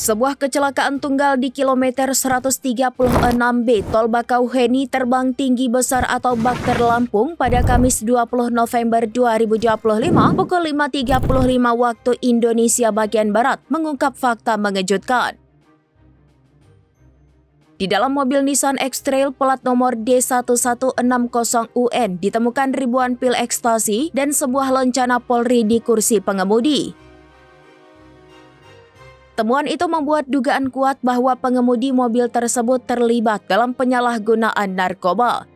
Sebuah kecelakaan tunggal di kilometer 136B Tol Bakauheni Terbang Tinggi Besar atau Bakter Lampung pada Kamis 20 November 2025 pukul 5.35 waktu Indonesia bagian Barat mengungkap fakta mengejutkan. Di dalam mobil Nissan X-Trail plat nomor D1160UN ditemukan ribuan pil ekstasi dan sebuah lencana Polri di kursi pengemudi. Temuan itu membuat dugaan kuat bahwa pengemudi mobil tersebut terlibat dalam penyalahgunaan narkoba.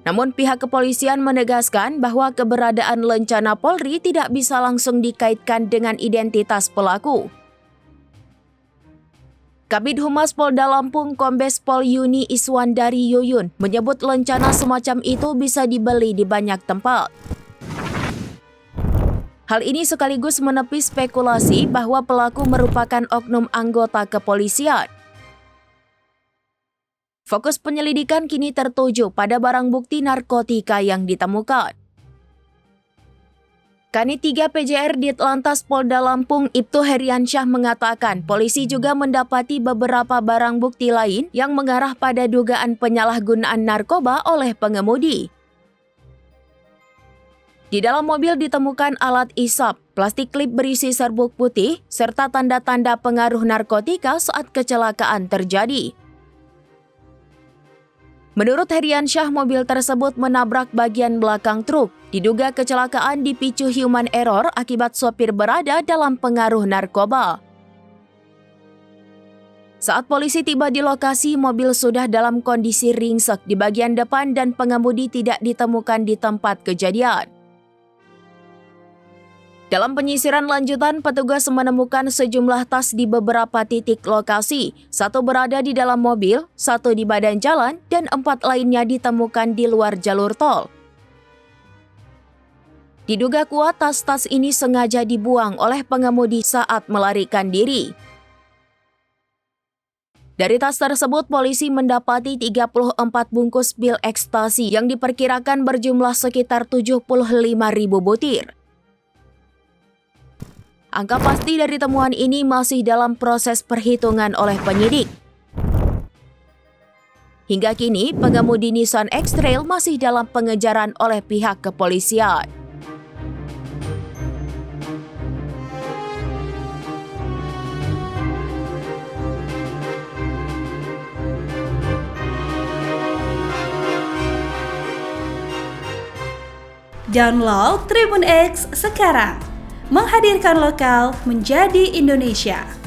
Namun pihak kepolisian menegaskan bahwa keberadaan lencana Polri tidak bisa langsung dikaitkan dengan identitas pelaku. Kabid Humas Polda Lampung Kombes Pol Yuni Iswandari Yuyun menyebut lencana semacam itu bisa dibeli di banyak tempat. Hal ini sekaligus menepis spekulasi bahwa pelaku merupakan oknum anggota kepolisian. Fokus penyelidikan kini tertuju pada barang bukti narkotika yang ditemukan. Kanit 3 PJR Ditlantas Polda Lampung Ibtu Heriansyah mengatakan polisi juga mendapati beberapa barang bukti lain yang mengarah pada dugaan penyalahgunaan narkoba oleh pengemudi. Di dalam mobil ditemukan alat isap, plastik klip berisi serbuk putih, serta tanda-tanda pengaruh narkotika saat kecelakaan terjadi. Menurut Heriansyah, mobil tersebut menabrak bagian belakang truk. Diduga kecelakaan dipicu human error akibat sopir berada dalam pengaruh narkoba. Saat polisi tiba di lokasi, mobil sudah dalam kondisi ringsek di bagian depan dan pengemudi tidak ditemukan di tempat kejadian. Dalam penyisiran lanjutan, petugas menemukan sejumlah tas di beberapa titik lokasi. Satu berada di dalam mobil, satu di badan jalan, dan 4 lainnya ditemukan di luar jalur tol. Diduga kuat tas-tas ini sengaja dibuang oleh pengemudi saat melarikan diri. Dari tas tersebut, polisi mendapati 34 bungkus pil ekstasi yang diperkirakan berjumlah sekitar 75.000 butir. Angka pasti dari temuan ini masih dalam proses perhitungan oleh penyidik. Hingga kini, pengemudi Nissan X-Trail masih dalam pengejaran oleh pihak kepolisian. Download Tribun X sekarang, menghadirkan lokal menjadi Indonesia.